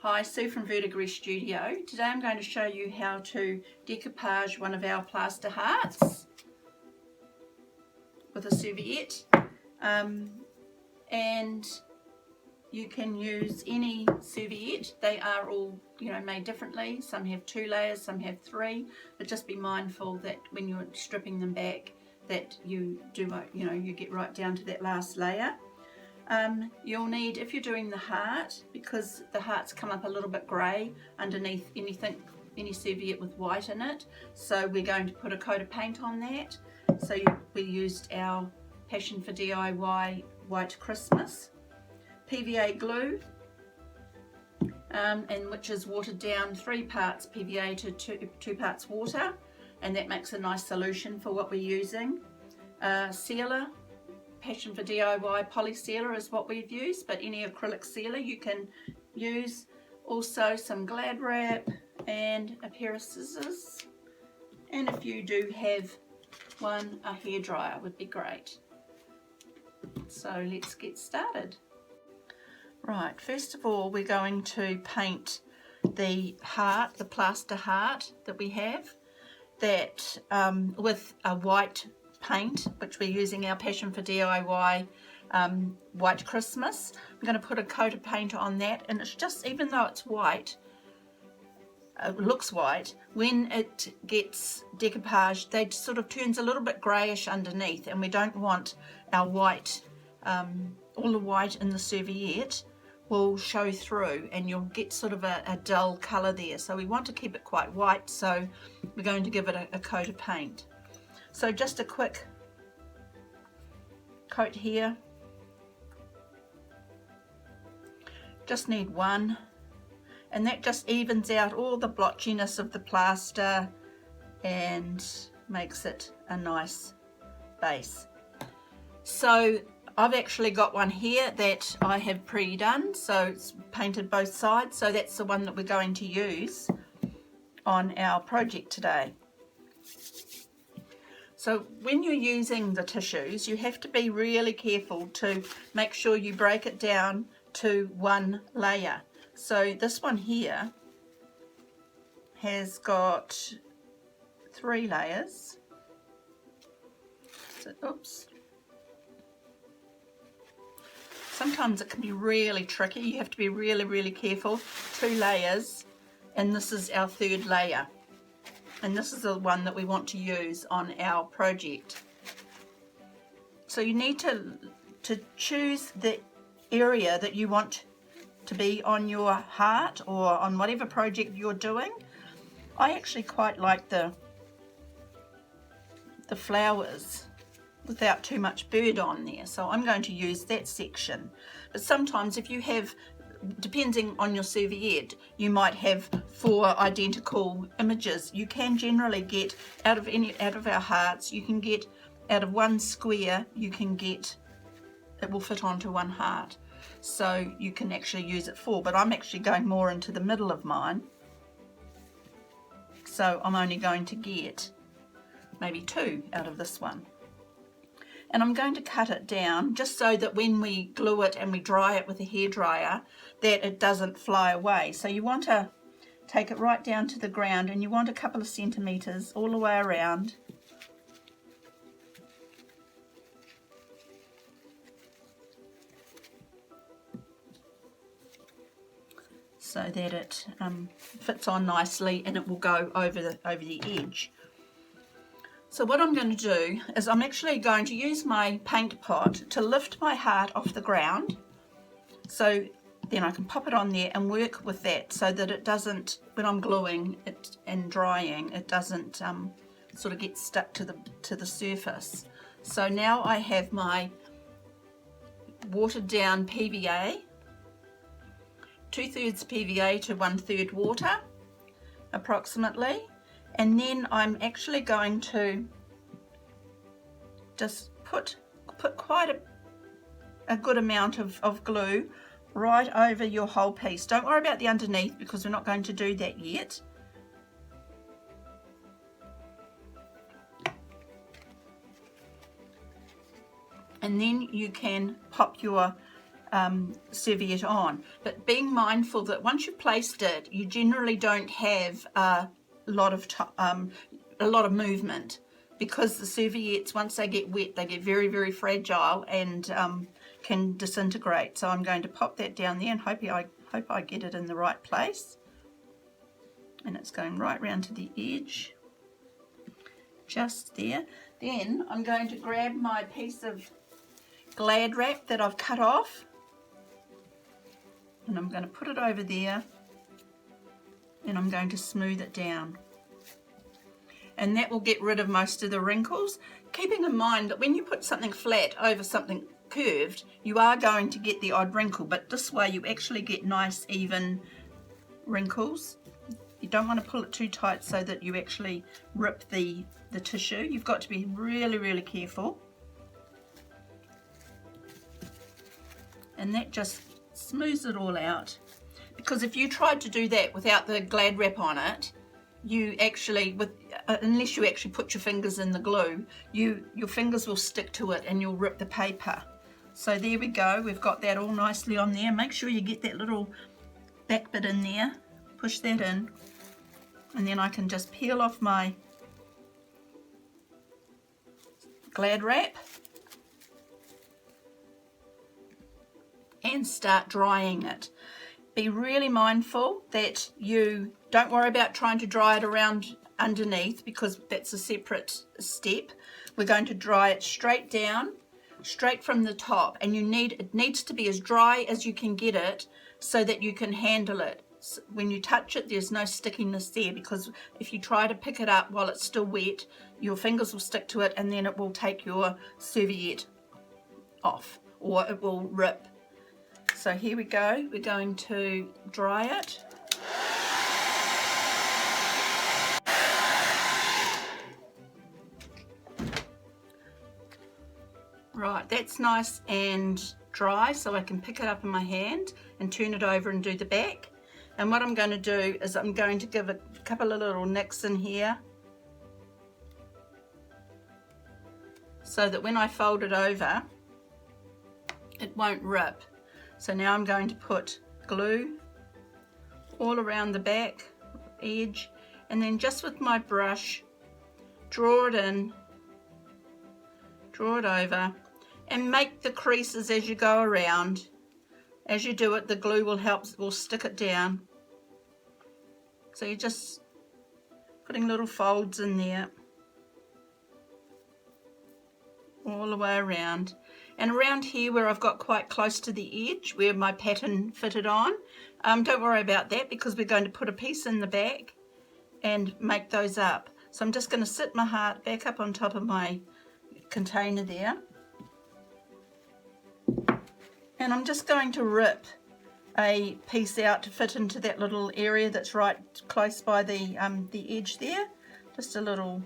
Hi, Sue from Verdigris Studio. Today I'm going to show you how to decoupage one of our plaster hearts with a serviette. And you can use any serviette. They are all, made differently. Some have 2 layers, some have 3, but just be mindful that when you're stripping them back that you do, you get right down to that last layer. You'll need, if you're doing the heart, because the hearts come up a little bit grey underneath any serviette with white in it, so we're going to put a coat of paint on that. So we used our Passion for DIY White Christmas PVA glue, and which is watered down 3 parts PVA to 2 parts water, and that makes a nice solution for what we're using. Sealer, Passion for DIY poly sealer is what we've used, but any acrylic sealer you can use. Also some Glad wrap and a pair of scissors, and if you do have one, a hairdryer would be great. So let's get started. Right, first of all we're going to paint the heart, the plaster heart that we have, that with a white paint, which we're using our Passion for DIY White Christmas. I'm going to put a coat of paint on that, and it's just, even though it's white, it looks white, when it gets decoupaged they sort of turns a little bit greyish underneath, and we don't want our white, all the white in the serviette will show through and you'll get sort of a dull colour there. So we want to keep it quite white, so we're going to give it a coat of paint. So just a quick coat here. Just need one, and that just evens out all the blotchiness of the plaster and makes it a nice base. So I've actually got one here that I have pre-done, so it's painted both sides, so that's the one that we're going to use on our project today. So when you're using the tissues, you have to be really careful to make sure you break it down to one layer. So this one here has got 3 layers. So, oops. Sometimes it can be really tricky. You have to be really careful. 2 layers, and this is our 3rd layer. And this is the one that we want to use on our project. So you need to choose the area that you want to be on your heart or on whatever project you're doing. I actually quite like the flowers without too much bird on there, so I'm going to use that section. But sometimes if you have, depending on your serviette, you might have 4 identical images. You can generally get out of our hearts, you can get out of 1 square, you can get, it will fit onto 1 heart, so you can actually use it 4, but I'm actually going more into the middle of mine, so I'm only going to get maybe 2 out of this one. And I'm going to cut it down just so that when we glue it and we dry it with a hairdryer, that it doesn't fly away. So you want to take it right down to the ground, and you want a couple of centimetres all the way around. So that it fits on nicely and it will go over the edge. So what I'm going to do is I'm actually going to use my paint pot to lift my heart off the ground, so then I can pop it on there and work with that so that it doesn't, when I'm gluing it and drying, it doesn't sort of get stuck to the surface. So now I have my watered down PVA, 2/3 PVA to 1/3 water approximately. And then I'm actually going to just put quite a good amount of glue right over your whole piece. Don't worry about the underneath because we're not going to do that yet. And then you can pop your serviette on, but being mindful that once you've placed it, you generally don't have a lot of movement, because the serviettes, once they get wet, they get very, very fragile and can disintegrate. So I'm going to pop that down there and hope I get it in the right place. And it's going right round to the edge, just there. Then I'm going to grab my piece of Glad wrap that I've cut off, and I'm going to put it over there, and I'm going to smooth it down. And that will get rid of most of the wrinkles, keeping in mind that when you put something flat over something curved, you are going to get the odd wrinkle, but this way you actually get nice even wrinkles. You don't want to pull it too tight so that you actually rip the tissue. You've got to be really, really careful. And that just smooths it all out, because if you tried to do that without the Glad wrap on it, you actually, unless you actually put your fingers in the glue, your fingers will stick to it and you'll rip the paper. So there we go, we've got that all nicely on there. Make sure you get that little back bit in there, push that in, and then I can just peel off my Glad wrap and start drying it. Be really mindful that you don't worry about trying to dry it around underneath, because that's a separate step. We're going to dry it straight down, straight from the top, and it needs to be as dry as you can get it so that you can handle it. So when you touch it, there's no stickiness there, because if you try to pick it up while it's still wet, your fingers will stick to it and then it will take your serviette off, or it will rip. So here we go, we're going to dry it. Right, that's nice and dry, so I can pick it up in my hand and turn it over and do the back. And what I'm going to do is I'm going to give it a couple of little nicks in here, so that when I fold it over, it won't rip. So now I'm going to put glue all around the back edge, and then just with my brush, draw it in, draw it over, and make the creases as you go around. As you do it, the glue will stick it down. So you're just putting little folds in there all the way around. And around here where I've got quite close to the edge where my pattern fitted on, don't worry about that, because we're going to put a piece in the back and make those up. So I'm just going to sit my heart back up on top of my container there, and I'm just going to rip a piece out to fit into that little area that's right close by the edge there. Just a little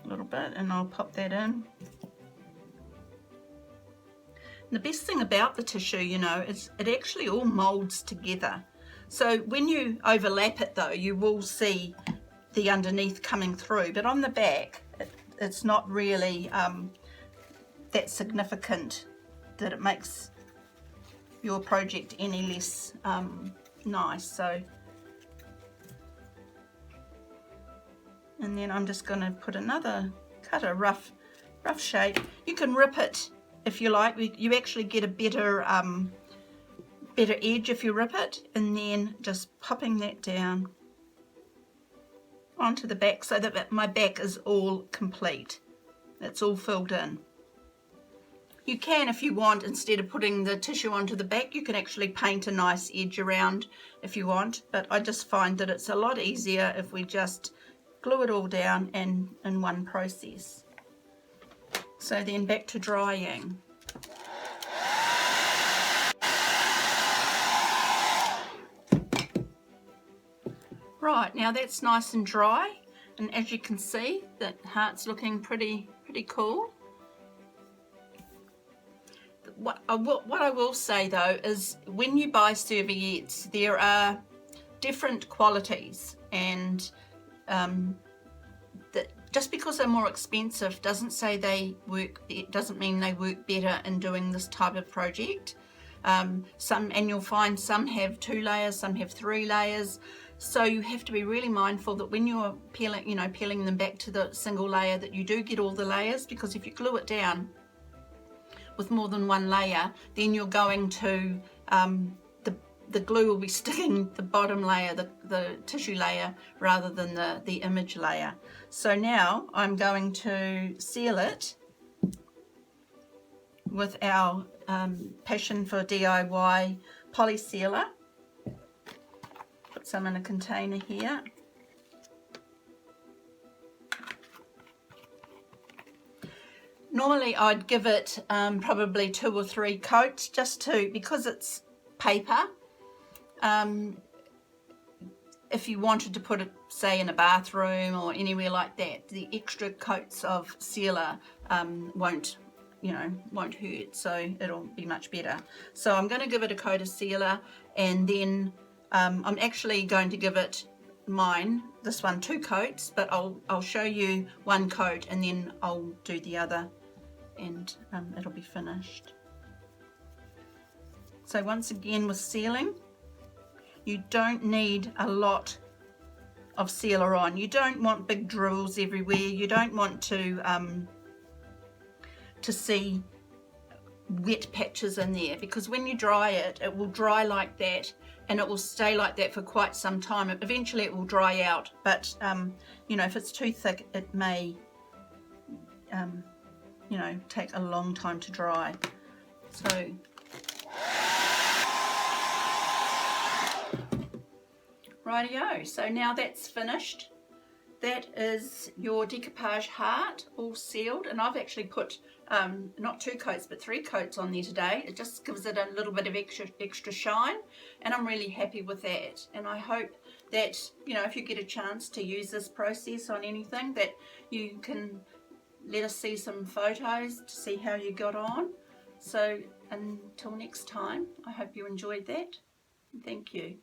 bit, and I'll pop that in. And the best thing about the tissue, you know, is it actually all molds together. So when you overlap it though, you will see the underneath coming through, but on the back it's not really that significant that it makes your project any less nice. So, and then I'm just going to cut a rough shape. You can rip it if you like. You actually get a better edge if you rip it, and then just popping that down onto the back so that my back is all complete. It's all filled in. You can, if you want, instead of putting the tissue onto the back, you can actually paint a nice edge around if you want, but I just find that it's a lot easier if we just glue it all down in one process. So then back to drying. Right, now that's nice and dry, and as you can see, the heart's looking pretty cool. What I will say though is, when you buy serviettes, there are different qualities, and just because they're more expensive doesn't say they work, it doesn't mean they work better in doing this type of project. And you'll find some have 2 layers, some have 3 layers. So you have to be really mindful that when you're peeling them back to the single layer, that you do get all the layers, because if you glue it down with more than 1 layer, then you're going to, the glue will be sticking the bottom layer, the tissue layer, rather than the image layer. So now I'm going to seal it with our Passion for DIY poly sealer. Put some in a container here. Normally I'd give it probably 2 or 3 coats, just to, because it's paper. If you wanted to put it, say, in a bathroom or anywhere like that, the extra coats of sealer won't hurt, so it'll be much better. So I'm going to give it a coat of sealer, and then I'm actually going to give it this one 2 coats, but I'll show you 1 coat and then I'll do the other, and it'll be finished. So once again, with sealing, you don't need a lot of sealer on. You don't want big dribbles everywhere. You don't want to see wet patches in there, because when you dry it, it will dry like that, and it will stay like that for quite some time. Eventually it will dry out, but if it's too thick, it may take a long time to dry. So rightio, so now that's finished. That is your decoupage heart all sealed, and I've actually put not 2 coats but 3 coats on there today. It just gives it a little bit of extra shine, and I'm really happy with that. And I hope that if you get a chance to use this process on anything, that you can let us see some photos to see how you got on. So until next time, I hope you enjoyed that. Thank you.